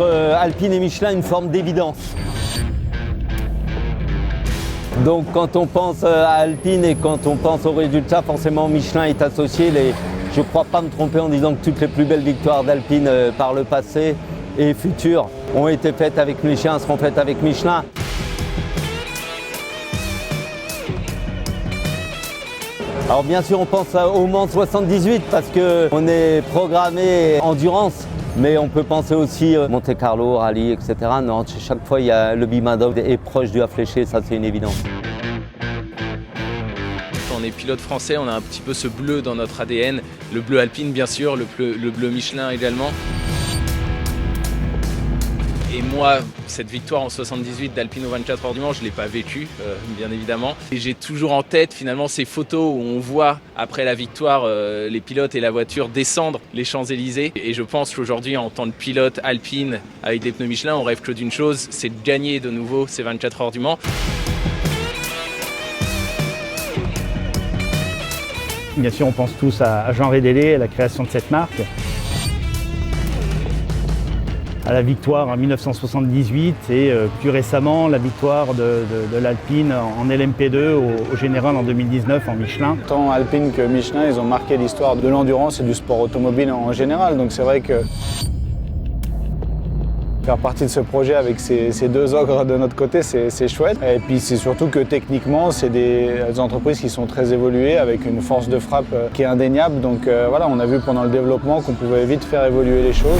entre Alpine et Michelin une forme d'évidence. Donc quand on pense à Alpine et quand on pense aux résultats, forcément Michelin est associé. Je ne crois pas me tromper en disant que toutes les plus belles victoires d'Alpine par le passé et futures ont été faites avec Michelin, seront faites avec Michelin. Alors bien sûr on pense au Mans 78 parce qu'on est programmé endurance, mais on peut penser aussi Monte Carlo, rallye, etc. Non, chaque fois le Bimandov est proche du fléché, ça c'est une évidence. Quand on est pilote français, on a un petit peu ce bleu dans notre ADN, le bleu Alpine bien sûr, le bleu Michelin également. Et moi, cette victoire en 78 d'Alpine aux 24 heures du Mans, je ne l'ai pas vécue, bien évidemment. Et j'ai toujours en tête finalement ces photos où on voit, après la victoire, les pilotes et la voiture descendre les Champs-Élysées. Et je pense qu'aujourd'hui, en tant que pilote Alpine avec des pneus Michelin, on rêve que d'une chose, c'est de gagner de nouveau ces 24 heures du Mans. Bien sûr, on pense tous à Jean Rédélé, à la création de cette marque. À la victoire en 1978 et plus récemment la victoire de l'Alpine en LMP2 au Général en 2019 en Michelin. Tant Alpine que Michelin, ils ont marqué l'histoire de l'endurance et du sport automobile en général. Donc c'est vrai que faire partie de ce projet avec ces deux ogres de notre côté, c'est chouette. Et puis c'est surtout que techniquement, c'est des entreprises qui sont très évoluées avec une force de frappe qui est indéniable. Donc voilà, on a vu pendant le développement qu'on pouvait vite faire évoluer les choses.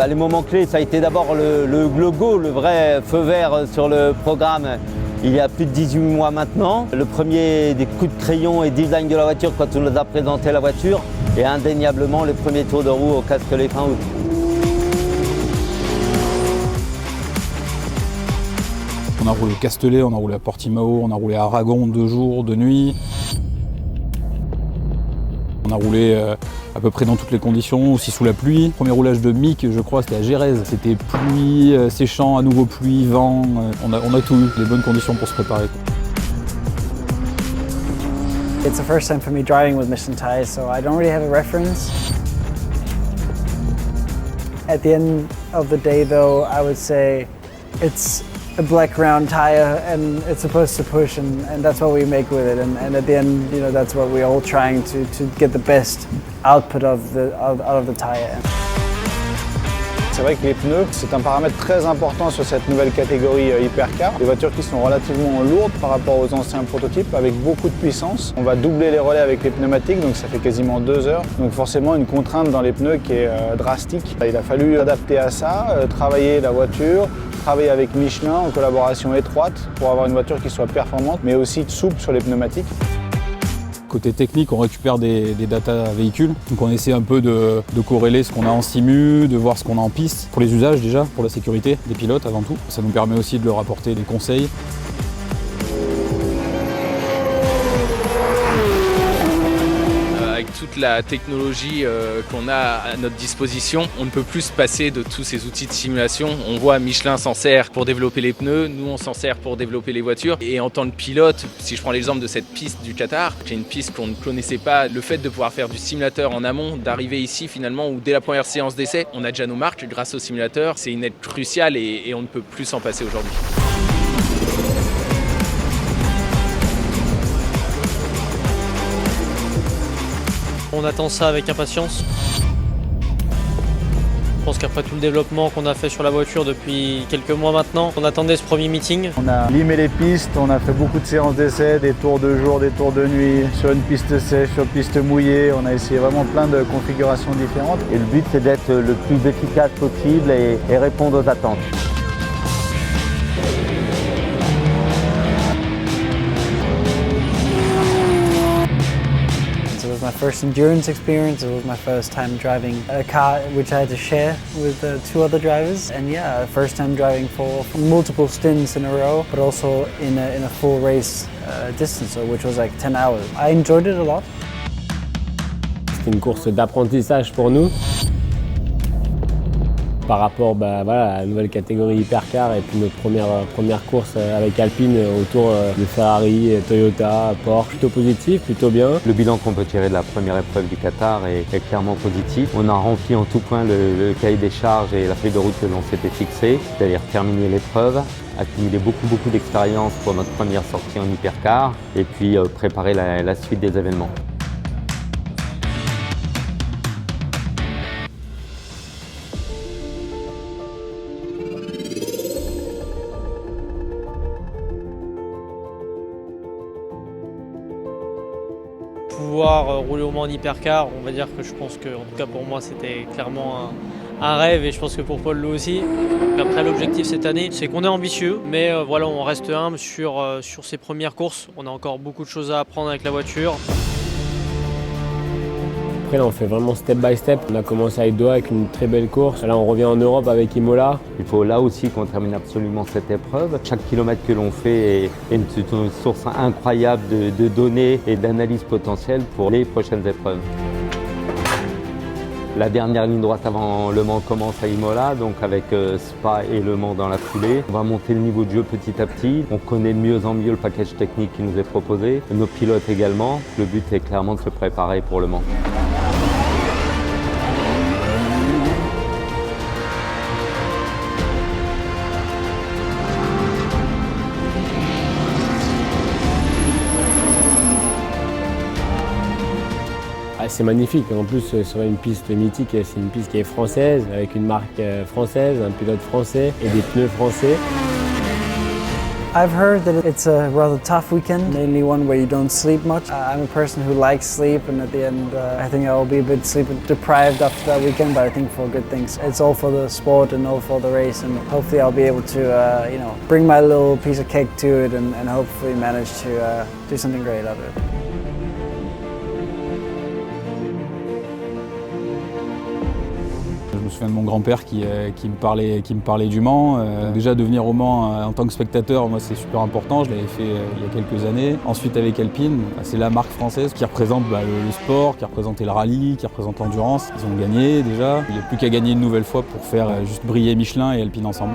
Les moments clés, ça a été d'abord le go, le vrai feu vert sur le programme, il y a plus de 18 mois maintenant. Le premier des coups de crayon et design de la voiture quand on nous a présenté la voiture et indéniablement le premier tour de roue au Castellet fin août. On a roulé au Castellet, on a roulé à Portimao, on a roulé à Aragon 2 jours, 2 nuits. On a roulé à peu près dans toutes les conditions, aussi sous la pluie. Premier roulage de Mick, je crois, c'était à Gérèse. C'était pluie, séchant, à nouveau pluie, vent. On a tout eu, les bonnes conditions pour se préparer. It's the first time for me driving with Michelin tires, so I don't really have a reference. At the end of the day, though, I would say it's a black round tire and it's supposed to push and that's what we make with it and at the end, you know, that's what we're all trying to get the best output out of the tire. C'est vrai que les pneus, c'est un paramètre très important sur cette nouvelle catégorie hypercar. Des voitures qui sont relativement lourdes par rapport aux anciens prototypes avec beaucoup de puissance. On va doubler les relais avec les pneumatiques, donc ça fait quasiment 2 heures. Donc forcément une contrainte dans les pneus qui est drastique. Il a fallu adapter à ça, travailler la voiture, travailler avec Michelin en collaboration étroite pour avoir une voiture qui soit performante mais aussi souple sur les pneumatiques. Côté technique, on récupère des data véhicules. Donc on essaie un peu de corréler ce qu'on a en simu, de voir ce qu'on a en piste. Pour les usages déjà, pour la sécurité des pilotes avant tout. Ça nous permet aussi de leur apporter des conseils. Avec toute la technologie qu'on a à notre disposition, on ne peut plus se passer de tous ces outils de simulation. On voit Michelin s'en sert pour développer les pneus, nous on s'en sert pour développer les voitures. Et en tant que pilote, si je prends l'exemple de cette piste du Qatar, qui est une piste qu'on ne connaissait pas, le fait de pouvoir faire du simulateur en amont, d'arriver ici finalement où dès la première séance d'essai, on a déjà nos marques grâce au simulateur, c'est une aide cruciale et on ne peut plus s'en passer aujourd'hui. On attend ça avec impatience. Je pense qu'après tout le développement qu'on a fait sur la voiture depuis quelques mois maintenant, on attendait ce premier meeting. On a limé les pistes, on a fait beaucoup de séances d'essai, des tours de jour, des tours de nuit, sur une piste sèche, sur une piste mouillée. On a essayé vraiment plein de configurations différentes. Et le but c'est d'être le plus efficace possible et répondre aux attentes. It was my first endurance experience. It was my first time driving a car which I had to share with 2 other drivers. And yeah, first time driving for multiple stints in a row, but also in a full race distance, which was like 10 hours. I enjoyed it a lot. C'était une course d'apprentissage pour nous. par rapport à la nouvelle catégorie Hypercar et puis notre première course avec Alpine autour de Ferrari, Toyota, Porsche. Plutôt positif, plutôt bien. Le bilan qu'on peut tirer de la première épreuve du Qatar est clairement positif. On a rempli en tout point le cahier des charges et la feuille de route que l'on s'était fixée, c'est-à-dire terminer l'épreuve, accumuler beaucoup d'expérience pour notre première sortie en Hypercar et puis préparer la suite des événements. Pouvoir rouler au Mans en hypercar, on va dire que je pense que, en tout cas pour moi, c'était clairement un rêve et je pense que pour Paul Lowe aussi. Après, l'objectif cette année, c'est qu'on est ambitieux, mais voilà, on reste humble sur ces premières courses. On a encore beaucoup de choses à apprendre avec la voiture. Après là, on fait vraiment step by step. On a commencé avec Doha avec une très belle course. Là, on revient en Europe avec Imola. Il faut là aussi qu'on termine absolument cette épreuve. Chaque kilomètre que l'on fait est une source incroyable de données et d'analyses potentielles pour les prochaines épreuves. La dernière ligne droite avant Le Mans commence à Imola, donc avec Spa et Le Mans dans la foulée. On va monter le niveau de jeu petit à petit. On connaît de mieux en mieux le package technique qui nous est proposé, nos pilotes également. Le but est clairement de se préparer pour Le Mans. C'est magnifique, en plus sur une piste mythique, c'est une piste qui est française, avec une marque française, un pilote français et des pneus français. I've heard that it's a rather tough weekend, mainly one where you don't sleep much. I'm a person who likes sleep, and at the end I think I will be a bit sleep deprived after that weekend, but I think for good things. It's all for the sport and all for the race, and hopefully I'll be able to bring my little piece of cake to it and hopefully manage to do something great out of it. Je me souviens de mon grand-père qui me parlait du Mans. Déjà de venir au Mans en tant que spectateur, moi c'est super important, je l'avais fait il y a quelques années. Ensuite avec Alpine, c'est la marque française qui représente le sport, qui représentait le rallye, qui représente l'endurance. Ils ont gagné déjà, il n'y a plus qu'à gagner une nouvelle fois pour faire juste briller Michelin et Alpine ensemble.